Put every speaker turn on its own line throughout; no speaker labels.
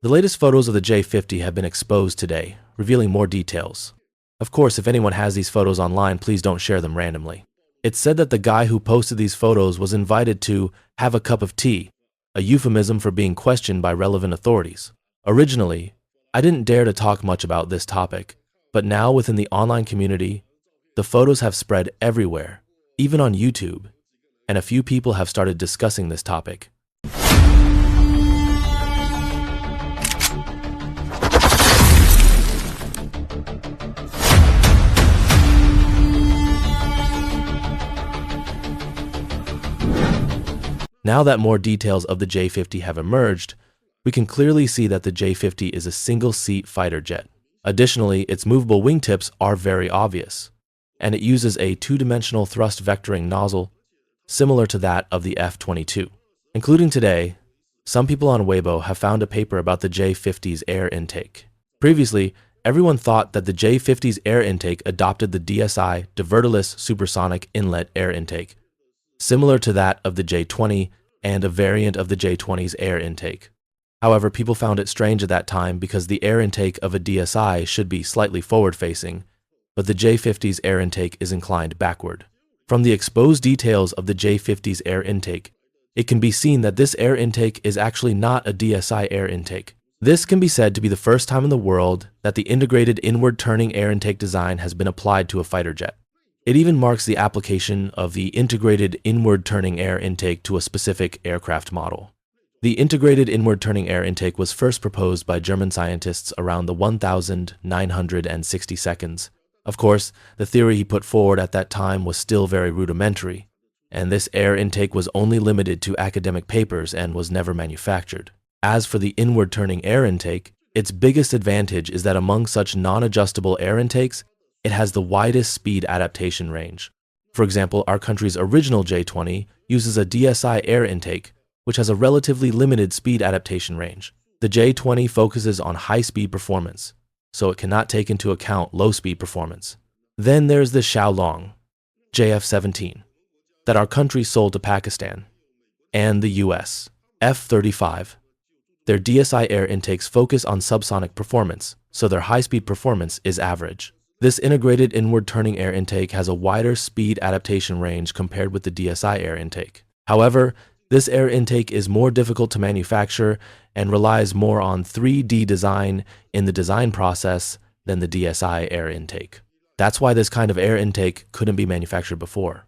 The latest photos of the J50 have been exposed today, revealing more details. Of course, if anyone has these photos online, please don't share them randomly. It's said that the guy who posted these photos was invited to have a cup of tea, a euphemism for being questioned by relevant authorities. Originally, I didn't dare to talk much about this topic, but now within the online community, the photos have spread everywhere, even on YouTube, and a few people have started discussing this topic. Now that more details of the J50 have emerged, we can clearly see that the J50 is a single-seat fighter jet. Additionally, its movable wingtips are very obvious, and it uses a two-dimensional thrust vectoring nozzle similar to that of the F-22. Including today, some people on Weibo have found a paper about the J50's air intake. Previously, everyone thought that the J50's air intake adopted the DSI diverterless supersonic inlet air intake, similar to that of the J20 and a variant of the J20's air intake. However, people found it strange at that time because the air intake of a DSI should be slightly forward-facing, but the J50's air intake is inclined backward. From the exposed details of the J50's air intake, it can be seen that this air intake is actually not a DSI air intake. This can be said to be the first time in the world that the integrated inward-turning air intake design has been applied to a fighter jet. It even marks the application of the integrated inward-turning air intake to a specific aircraft model. The integrated inward-turning air intake was first proposed by German scientists around the 1960 seconds. Of course, the theory he put forward at that time was still very rudimentary, and this air intake was only limited to academic papers and was never manufactured. As for the inward-turning air intake, its biggest advantage is that among such non-adjustable air intakes, it has the widest speed adaptation range. For example, our country's original J20 uses a DSI air intake, which has a relatively limited speed adaptation range. The J20 focuses on high-speed performance, so it cannot take into account low-speed performance. Then there's the Xiaolong JF-17 that our country sold to Pakistan, and the US F-35. Their DSI air intakes focus on subsonic performance, so their high-speed performance is average. This integrated inward-turning air intake has a wider speed adaptation range compared with the DSI air intake. However, this air intake is more difficult to manufacture and relies more on 3D design in the design process than the DSI air intake. That's why this kind of air intake couldn't be manufactured before.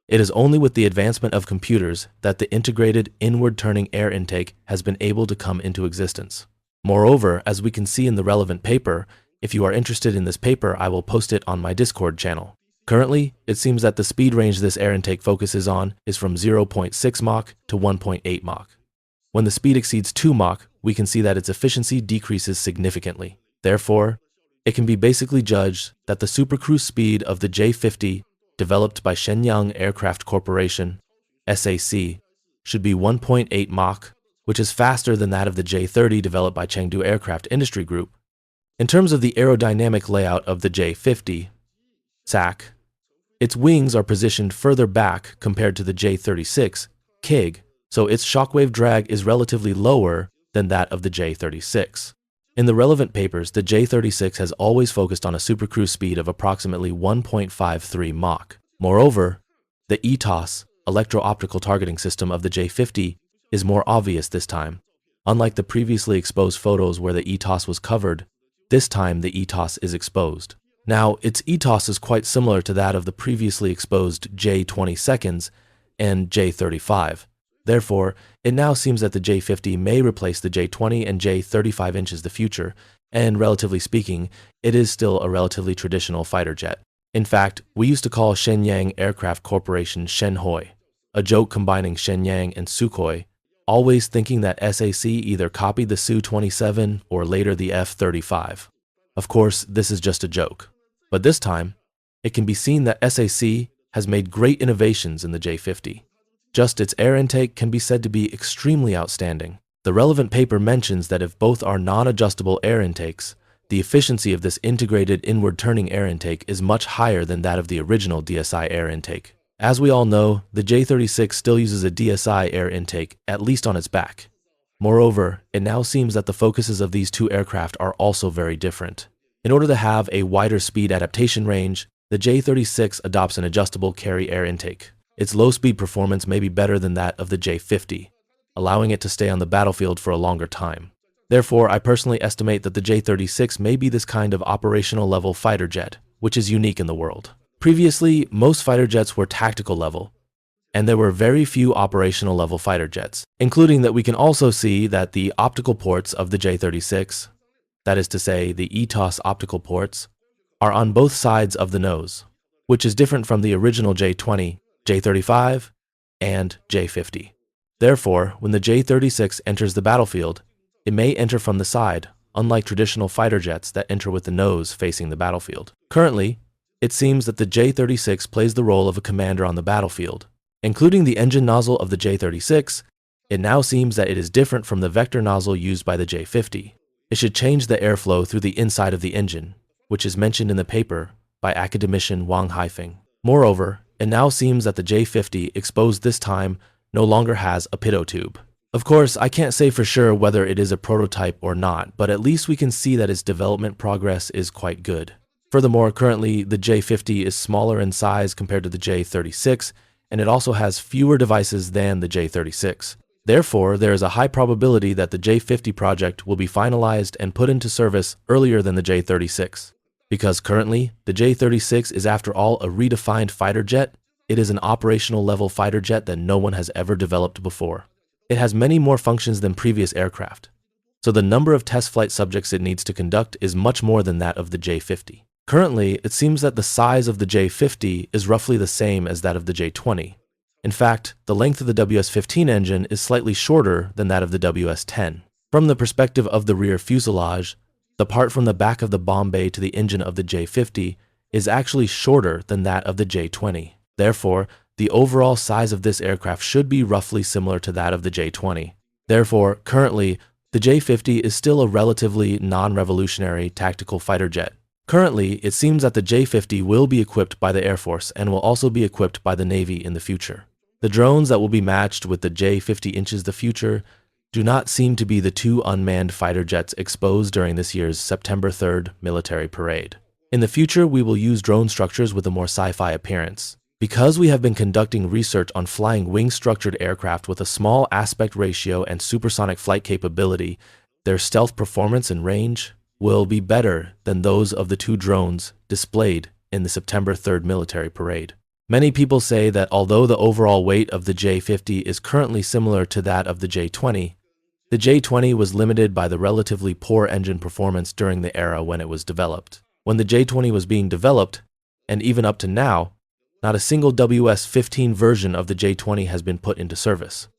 It is only with the advancement of computers that the integrated inward-turning air intake has been able to come into existence. Moreover, as we can see in the relevant paper, if you are interested in this paper, I will post it on my Discord channel. Currently, it seems that the speed range this air intake focuses on is from 0.6 Mach to 1.8 Mach. When the speed exceeds 2 Mach, we can see that its efficiency decreases significantly. Therefore, it can be basically judged that the supercruise speed of the J50, developed by Shenyang Aircraft Corporation, SAC, should be 1.8 Mach, which is faster than that of the J30 developed by Chengdu Aircraft Industry Group. In terms of the aerodynamic layout of the J50, SAC, its wings are positioned further back compared to the J36, KIG, so its shockwave drag is relatively lower than that of the J36. In the relevant papers, the J36 has always focused on a supercruise speed of approximately 1.53 Mach. Moreover, the ETOS, electro-optical targeting system of the J50, is more obvious this time. Unlike the previously exposed photos where the ETOS was covered, this time the ETOS is exposed. Now, its ETOS is quite similar to that of the previously exposed J20 seconds and J35. Therefore, it now seems that the J50 may replace the J20 and J35 inches the future, and relatively speaking, it is still a relatively traditional fighter jet. In fact, we used to call Shenyang Aircraft Corporation Shenhoi, a joke combining Shenyang and Sukhoi, always thinking that SAC either copied the Su-27 or later the F-35. Of course, this is just a joke. But this time, it can be seen that SAC has made great innovations in the J50. Just its air intake can be said to be extremely outstanding. The relevant paper mentions that if both are non-adjustable air intakes, the efficiency of this integrated inward-turning air intake is much higher than that of the original DSI air intake. As we all know, the J36 still uses a DSI air intake, at least on its back. Moreover, it now seems that the focuses of these two aircraft are also very different. In order to have a wider speed adaptation range, the J-36 adopts an adjustable carry air intake. Its low-speed performance may be better than that of the J-50, allowing it to stay on the battlefield for a longer time. Therefore, I personally estimate that the J-36 may be this kind of operational level fighter jet, which is unique in the world. Previously, most fighter jets were tactical level, and there were very few operational level fighter jets, including that we can also see that the optical ports of the J-36, that is to say, the ETOS optical ports, are on both sides of the nose, which is different from the original J-20, J-35, and J-50. Therefore, when the J-36 enters the battlefield, it may enter from the side, unlike traditional fighter jets that enter with the nose facing the battlefield. Currently, it seems that the J-36 plays the role of a commander on the battlefield. Including the engine nozzle of the J-36, it now seems that it is different from the vector nozzle used by the J-50. It should change the airflow through the inside of the engine, which is mentioned in the paper by academician Wang Haifeng. Moreover, it now seems that the J-50 exposed this time no longer has a pitot tube. Of course, I can't say for sure whether it is a prototype or not, but at least we can see that its development progress is quite good. Furthermore, currently, the J-50 is smaller in size compared to the J-36, and it also has fewer devices than the J-36. Therefore, there is a high probability that the J-50 project will be finalized and put into service earlier than the J-36. Because currently, the J-36 is after all a redefined fighter jet, it is an operational level fighter jet that no one has ever developed before. It has many more functions than previous aircraft, so the number of test flight subjects it needs to conduct is much more than that of the J-50. Currently, it seems that the size of the J-50 is roughly the same as that of the J-20. In fact, the length of the WS-15 engine is slightly shorter than that of the WS-10. From the perspective of the rear fuselage, the part from the back of the bomb bay to the engine of the J-50 is actually shorter than that of the J-20. Therefore, the overall size of this aircraft should be roughly similar to that of the J-20. Therefore, currently, the J-50 is still a relatively non-revolutionary tactical fighter jet. Currently, it seems that the J-50 will be equipped by the Air Force and will also be equipped by the Navy in the future. The drones that will be matched with the J-50 inches the future do not seem to be the two unmanned fighter jets exposed during this year's September 3rd military parade. In the future, we will use drone structures with a more sci-fi appearance. Because we have been conducting research on flying wing-structured aircraft with a small aspect ratio and supersonic flight capability, their stealth performance and range will be better than those of the two drones displayed in the September 3rd military parade. Many people say that although the overall weight of the J-50 is currently similar to that of the J-20, the J-20 was limited by the relatively poor engine performance during the era when it was developed. When the J-20 was being developed, and even up to now, not a single WS-15 version of the J-20 has been put into service.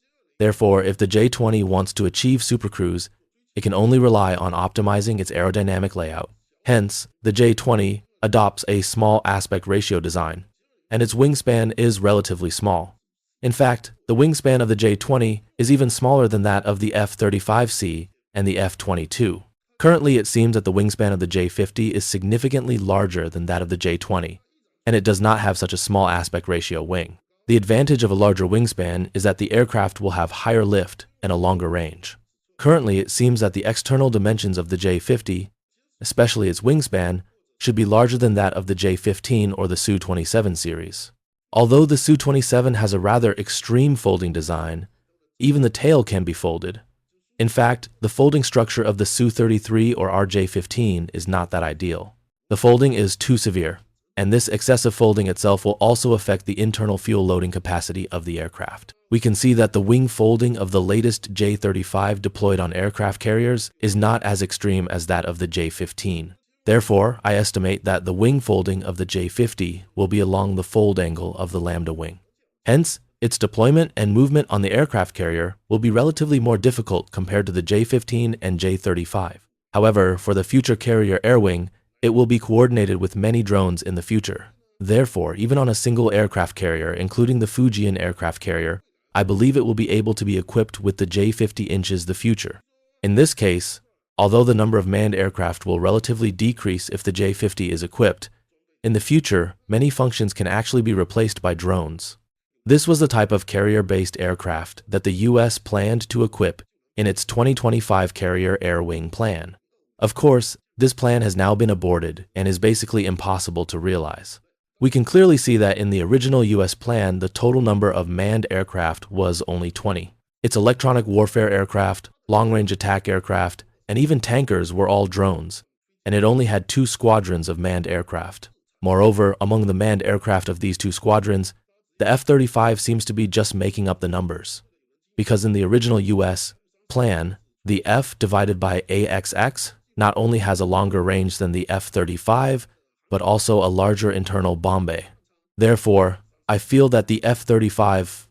Therefore, if the J-20 wants to achieve supercruise, it can only rely on optimizing its aerodynamic layout. Hence, the J-20 adopts a small aspect ratio design, and its wingspan is relatively small. In fact, the wingspan of the J-20 is even smaller than that of the F-35C and the F-22. Currently, it seems that the wingspan of the J-50 is significantly larger than that of the J-20, and it does not have such a small aspect ratio wing. The advantage of a larger wingspan is that the aircraft will have higher lift and a longer range. Currently, it seems that the external dimensions of the J-50, especially its wingspan, should be larger than that of the J-15 or the Su-27 series. Although the Su-27 has a rather extreme folding design, even the tail can be folded. In fact, the folding structure of the Su-33 or RJ-15 is not that ideal. The folding is too severe, and this excessive folding itself will also affect the internal fuel loading capacity of the aircraft. We can see that the wing folding of the latest J-35 deployed on aircraft carriers is not as extreme as that of the J-15. Therefore, I estimate that the wing folding of the J-50 will be along the fold angle of the lambda wing. Hence, its deployment and movement on the aircraft carrier will be relatively more difficult compared to the J-15 and J-35. However, for the future carrier air wing, it will be coordinated with many drones in the future. Therefore, even on a single aircraft carrier, including the Fujian aircraft carrier, I believe it will be able to be equipped with the J-50 inches the future. In this case, although the number of manned aircraft will relatively decrease if the J-50 is equipped, in the future, many functions can actually be replaced by drones. This was the type of carrier-based aircraft that the US planned to equip in its 2025 Carrier Air Wing plan. Of course, this plan has now been aborted and is basically impossible to realize. We can clearly see that in the original US plan, the total number of manned aircraft was only 20. Its electronic warfare aircraft, long-range attack aircraft, and even tankers were all drones, and it only had 2 squadrons of manned aircraft. Moreover, among the manned aircraft of these 2 squadrons, the F-35 seems to be just making up the numbers, because in the original US plan, the F divided by AXX not only has a longer range than the F-35, but also a larger internal bomb bay. Therefore, I feel that the F-35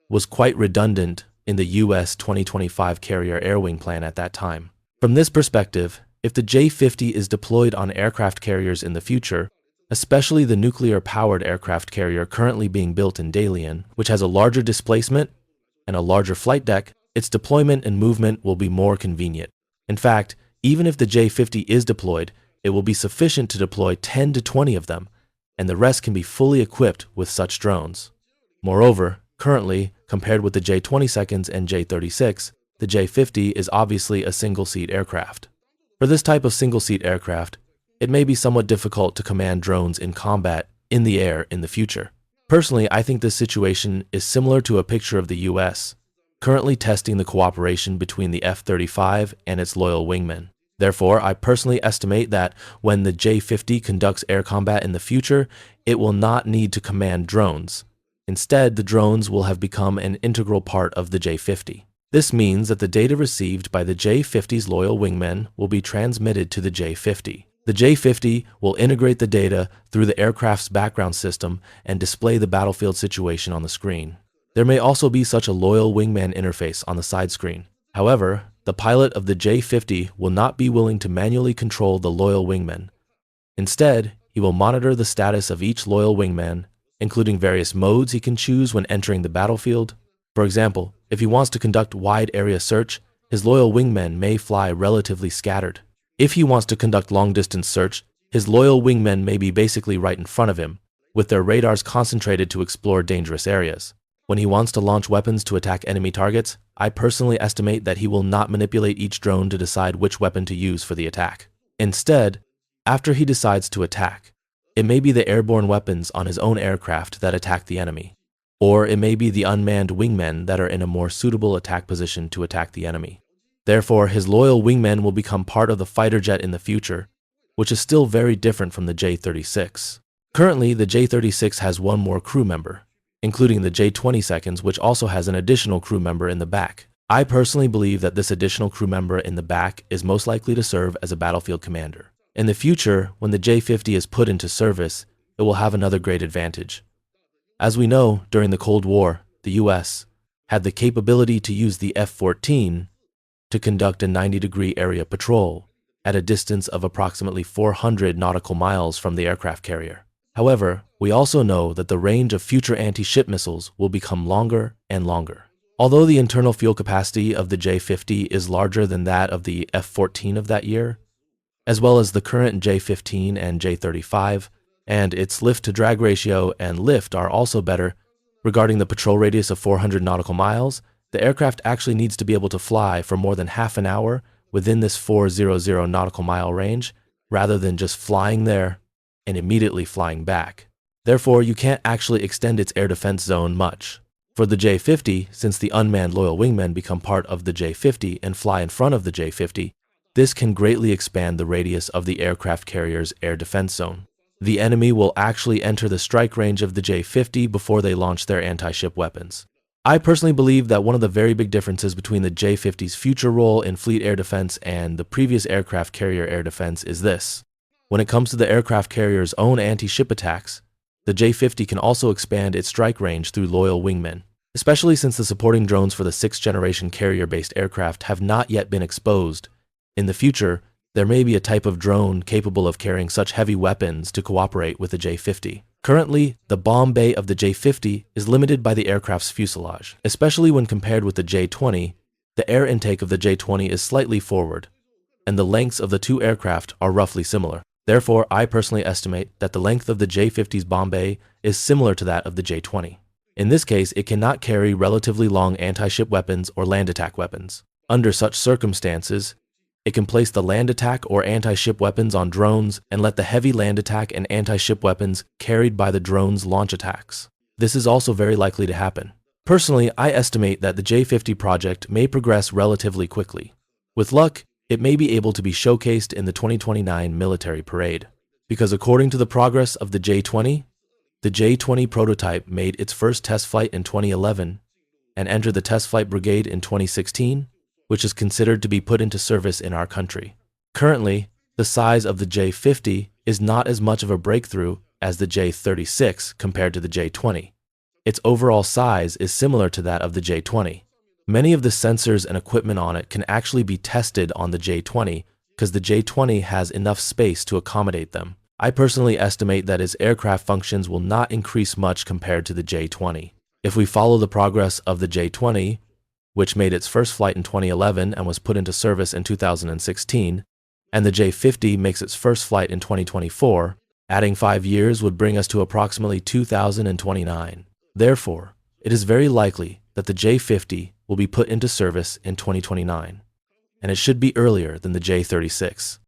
was quite redundant in the US 2025 Carrier Air Wing plan at that time. From this perspective, if the J50 is deployed on aircraft carriers in the future, especially the nuclear-powered aircraft carrier currently being built in Dalian, which has a larger displacement and a larger flight deck, its deployment and movement will be more convenient. In fact, even if the J50 is deployed, it will be sufficient to deploy 10 to 20 of them, and the rest can be fully equipped with such drones. Moreover, currently, compared with the J-22 and J-36, the J-50 is obviously a single-seat aircraft. For this type of single-seat aircraft, it may be somewhat difficult to command drones in combat in the air in the future. Personally, I think this situation is similar to a picture of the US, currently testing the cooperation between the F-35 and its loyal wingmen. Therefore, I personally estimate that when the J-50 conducts air combat in the future, it will not need to command drones. Instead, the drones will have become an integral part of the J-50. This means that the data received by the J-50's loyal wingmen will be transmitted to the J-50. The J-50 will integrate the data through the aircraft's background system and display the battlefield situation on the screen. There may also be such a loyal wingman interface on the side screen. However, the pilot of the J-50 will not be willing to manually control the loyal wingman. Instead, he will monitor the status of each loyal wingman, including various modes he can choose when entering the battlefield. For example, if he wants to conduct wide area search, his loyal wingmen may fly relatively scattered. If he wants to conduct long-distance search, his loyal wingmen may be basically right in front of him, with their radars concentrated to explore dangerous areas. When he wants to launch weapons to attack enemy targets, I personally estimate that he will not manipulate each drone to decide which weapon to use for the attack. Instead, after he decides to attack, it may be the airborne weapons on his own aircraft that attack the enemy, or it may be the unmanned wingmen that are in a more suitable attack position to attack the enemy. Therefore, his loyal wingmen will become part of the fighter jet in the future, which is still very different from the J-36. Currently, the J-36 has one more crew member, including the J-22, which also has an additional crew member in the back. I personally believe that this additional crew member in the back is most likely to serve as a battlefield commander. In the future, when the J-50 is put into service, it will have another great advantage. As we know, during the Cold War, the US had the capability to use the F-14 to conduct a 90-degree area patrol at a distance of approximately 400 nautical miles from the aircraft carrier. However, we also know that the range of future anti-ship missiles will become longer and longer. Although the internal fuel capacity of the J-50 is larger than that of the F-14 of that year, as well as the current J-15 and J-35, and its lift-to-drag ratio and lift are also better. Regarding the patrol radius of 400 nautical miles, the aircraft actually needs to be able to fly for more than half an hour within this 400 nautical mile range, rather than just flying there and immediately flying back. Therefore, you can't actually extend its air defense zone much. For the J-50, since the unmanned loyal wingmen become part of the J-50 and fly in front of the J-50, this can greatly expand the radius of the aircraft carrier's air defense zone. The enemy will actually enter the strike range of the J-50 before they launch their anti-ship weapons. I personally believe that one of the very big differences between the J-50's future role in fleet air defense and the previous aircraft carrier air defense is this. When it comes to the aircraft carrier's own anti-ship attacks, the J-50 can also expand its strike range through loyal wingmen, especially since the supporting drones for the 6th-generation carrier-based aircraft have not yet been exposed. In the future, there may be a type of drone capable of carrying such heavy weapons to cooperate with the J-50. Currently, the bomb bay of the J-50 is limited by the aircraft's fuselage. Especially when compared with the J-20, the air intake of the J-20 is slightly forward, and the lengths of the two aircraft are roughly similar. Therefore, I personally estimate that the length of the J-50's bomb bay is similar to that of the J-20. In this case, it cannot carry relatively long anti-ship weapons or land attack weapons. Under such circumstances, it can place the land attack or anti-ship weapons on drones and let the heavy land attack and anti-ship weapons carried by the drones launch attacks. This is also very likely to happen. Personally, I estimate that the J50 project may progress relatively quickly. With luck, it may be able to be showcased in the 2029 military parade. Because according to the progress of the J20 prototype made its first test flight in 2011 and entered the test flight brigade in 2016, which is considered to be put into service in our country. Currently, the size of the J50 is not as much of a breakthrough as the J36 compared to the J20. Its overall size is similar to that of the J20. Many of the sensors and equipment on it can actually be tested on the J20 because the J20 has enough space to accommodate them. I personally estimate that its aircraft functions will not increase much compared to the J20. If we follow the progress of the J20, which made its first flight in 2011 and was put into service in 2016, and the J50 makes its first flight in 2024, adding 5 years would bring us to approximately 2029. Therefore, it is very likely that the J50 will be put into service in 2029, and it should be earlier than the J36.